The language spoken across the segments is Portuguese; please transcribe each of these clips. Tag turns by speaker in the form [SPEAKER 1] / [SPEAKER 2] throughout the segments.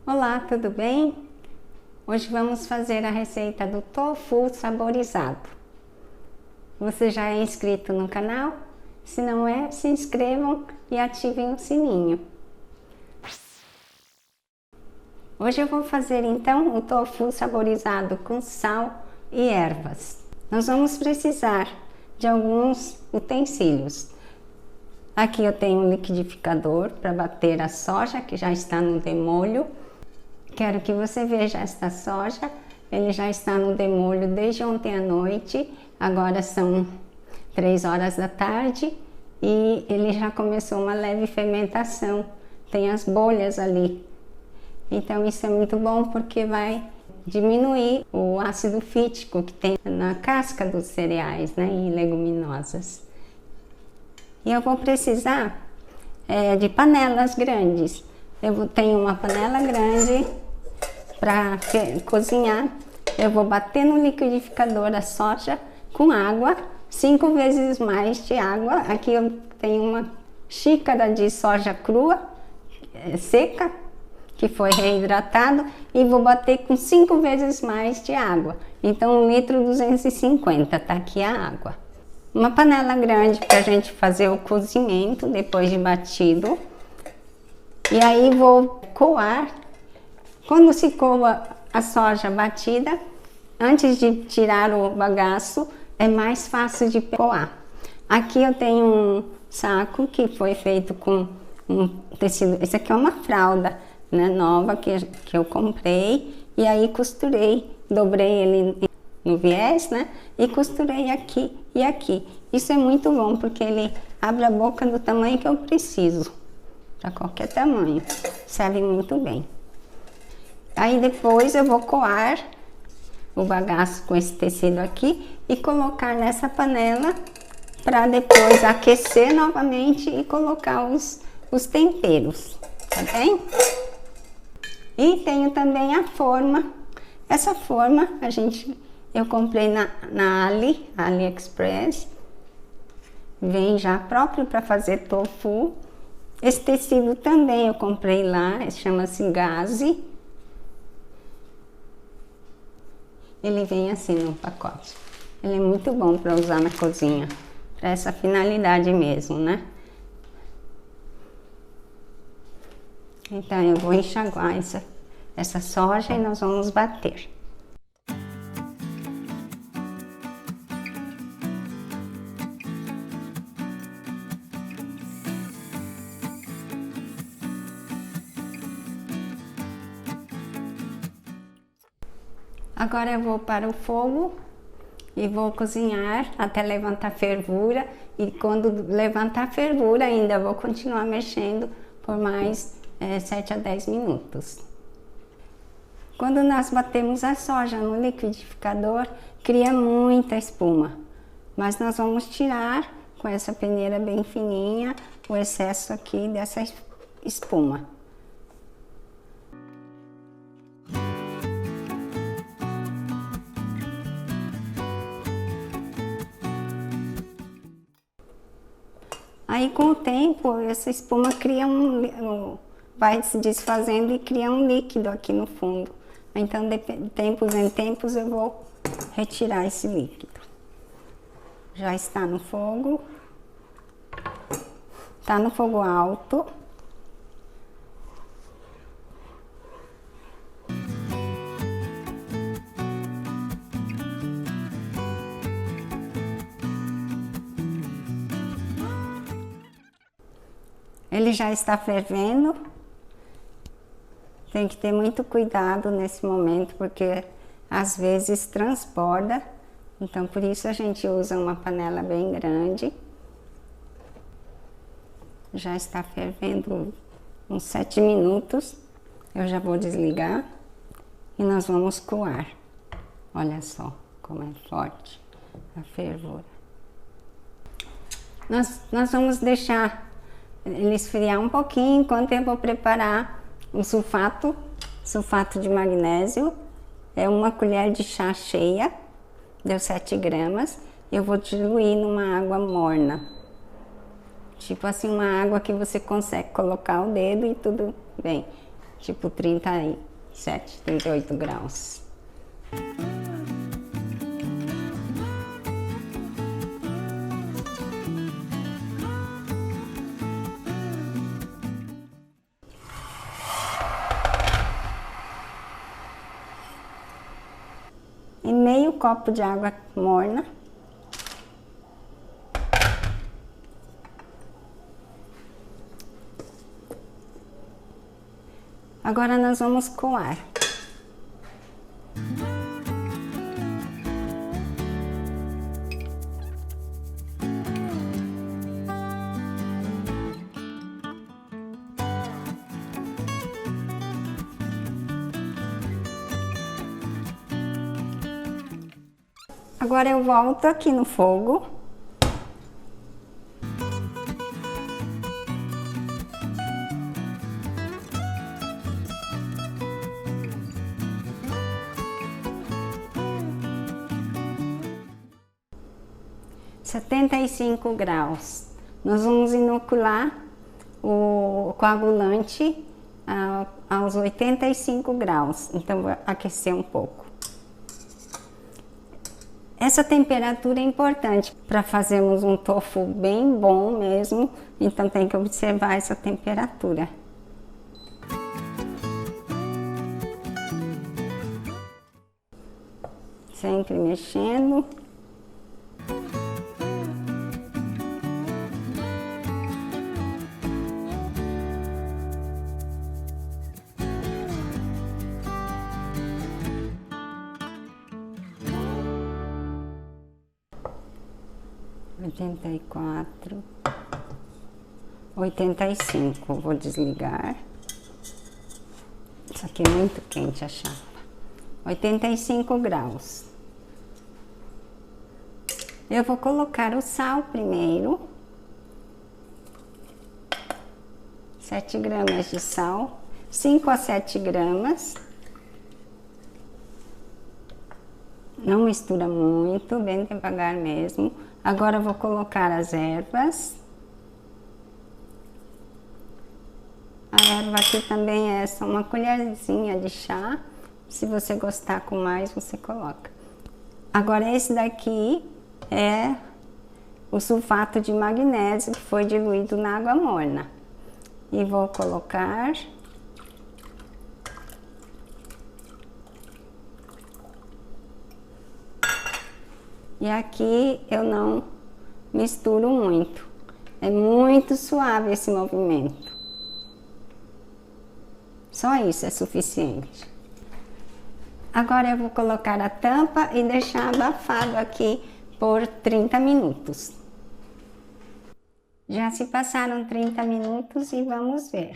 [SPEAKER 1] Olá, tudo bem? Hoje vamos fazer a receita do tofu saborizado. Você já é inscrito no canal? Se não é, se inscrevam e ativem o sininho. Hoje eu vou fazer então o tofu saborizado com sal e ervas. Nós vamos precisar de alguns utensílios. Aqui eu tenho um liquidificador para bater a soja que já está no demolho. Quero que você veja esta soja, ele já está no demolho desde ontem à noite, agora são 3 horas da tarde e ele já começou uma leve fermentação, tem as bolhas ali. Então isso é muito bom porque vai diminuir o ácido fítico que tem na casca dos cereais, né, e leguminosas. E eu vou precisar de panelas grandes. Eu tenho uma panela grande para cozinhar. Eu vou bater no liquidificador a soja com água, 5 vezes mais de água. Aqui eu tenho uma xícara de soja crua, seca, que foi reidratado, e vou bater com 5 vezes mais de água. Então 1 litro 250, tá aqui a água. Uma panela grande para a gente fazer o cozimento depois de batido. E aí vou coar. Quando se coa a soja batida, antes de tirar o bagaço, é mais fácil de coar. Aqui eu tenho um saco que foi feito com um tecido. Esse aqui é uma fralda, né, nova que eu comprei. E aí costurei, dobrei ele no viés, né, e costurei aqui e aqui. Isso é muito bom porque ele abre a boca do tamanho que eu preciso. Para qualquer tamanho, serve muito bem. Aí depois eu vou coar o bagaço com esse tecido aqui e colocar nessa panela para depois aquecer novamente e colocar os temperos, tá bem? E tenho também a forma. Essa forma eu comprei na AliExpress, vem já próprio para fazer tofu. Esse tecido também eu comprei lá, chama-se gaze. Ele vem assim no pacote. Ele é muito bom para usar na cozinha, para essa finalidade mesmo, né? Então eu vou enxaguar essa soja e nós vamos bater. Agora eu vou para o fogo e vou cozinhar até levantar fervura, e quando levantar fervura ainda vou continuar mexendo por mais 7 a 10 minutos. Quando nós batemos a soja no liquidificador, cria muita espuma, mas nós vamos tirar com essa peneira bem fininha o excesso aqui dessa espuma. Aí com o tempo essa espuma cria vai se desfazendo e cria um líquido aqui no fundo. Então de tempos em tempos eu vou retirar esse líquido. Já está no fogo. Está no fogo alto. Ele já está fervendo. Tem que ter muito cuidado nesse momento, porque às vezes transborda. Então por isso a gente usa uma panela bem grande. Já está fervendo uns 7 minutos. Eu já vou desligar e nós vamos coar. Olha só como é forte a fervura. Nós vamos deixar ele esfriar um pouquinho enquanto eu vou preparar o sulfato de magnésio. É 1 colher de chá cheia, deu 7 gramas. Eu vou diluir numa água morna. Tipo assim, uma água que você consegue colocar o dedo e tudo bem. tipo 37, 38 graus. E meio copo de água morna. Agora nós vamos coar. Agora eu volto aqui no fogo. (75°). Nós vamos inocular o coagulante aos 85 graus. Então, vou aquecer um pouco. Essa temperatura é importante para fazermos um tofu bem bom mesmo. Então, tem que observar essa temperatura. Sempre mexendo. (84, 85). Vou desligar. Isso aqui é muito quente a chapa. 85 graus. Eu vou colocar o sal primeiro. 7 gramas de sal. 5 a 7 gramas. Não mistura muito, bem devagar mesmo. Agora eu vou colocar as ervas. A erva aqui também é só uma colherzinha de chá. Se você gostar com mais, você coloca. Agora esse daqui é o sulfato de magnésio que foi diluído na água morna. E vou colocar. E aqui eu não misturo muito. É muito suave esse movimento. Só isso é suficiente. Agora eu vou colocar a tampa e deixar abafado aqui por 30 minutos. Já se passaram 30 minutos e vamos ver.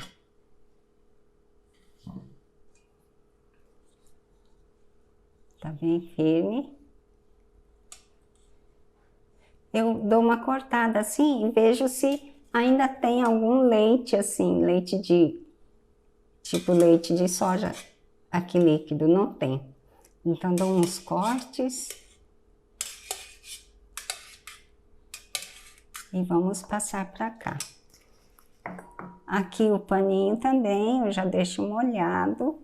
[SPEAKER 1] Tá bem firme. Eu dou uma cortada assim e vejo se ainda tem algum leite assim, leite de, tipo leite de soja aqui líquido, não tem. Então dou uns cortes. E vamos passar para cá. Aqui o paninho também, eu já deixo molhado.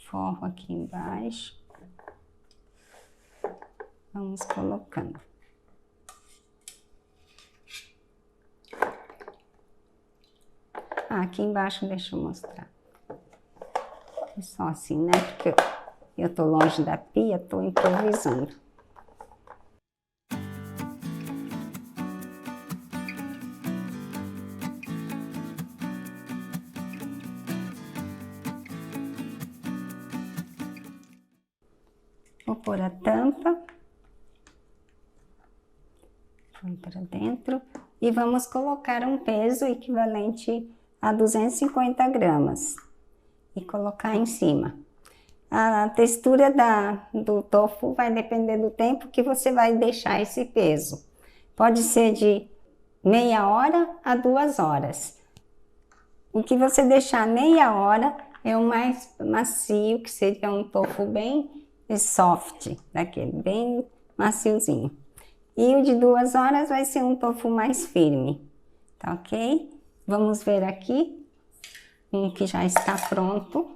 [SPEAKER 1] Forro aqui embaixo. Vamos colocando. Aqui embaixo, deixa eu mostrar. É só assim, né? Porque eu tô longe da pia, tô improvisando. Vou pôr a tampa. Põe para dentro. E vamos colocar um peso equivalente a 250 gramas. E colocar em cima. A textura do tofu vai depender do tempo que você vai deixar esse peso. Pode ser de meia hora a 2 horas. O que você deixar meia hora é o mais macio, que seria um tofu bem soft, daquele bem maciozinho. E o de 2 horas vai ser um tofu mais firme, tá ok? Vamos ver aqui. com o que já está pronto.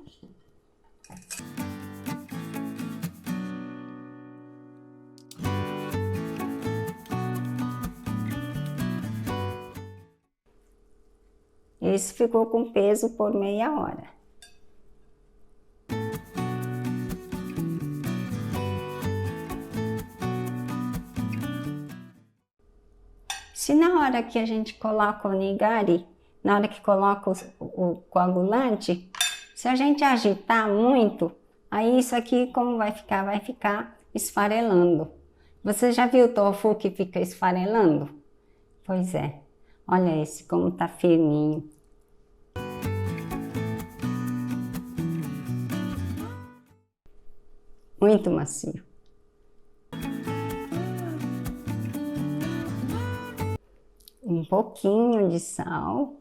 [SPEAKER 1] Esse ficou com peso por meia hora. Se na hora que a gente coloca o nigari, na hora que coloca o coagulante, se a gente agitar muito, aí isso aqui como vai ficar? Vai ficar esfarelando. Você já viu o tofu que fica esfarelando? Pois é. Olha esse como tá firminho. Muito macio. Um pouquinho de sal,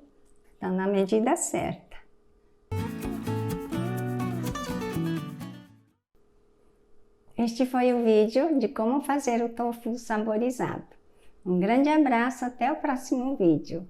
[SPEAKER 1] tá na medida certa. Este foi o vídeo de como fazer o tofu saborizado. Um grande abraço, até o próximo vídeo.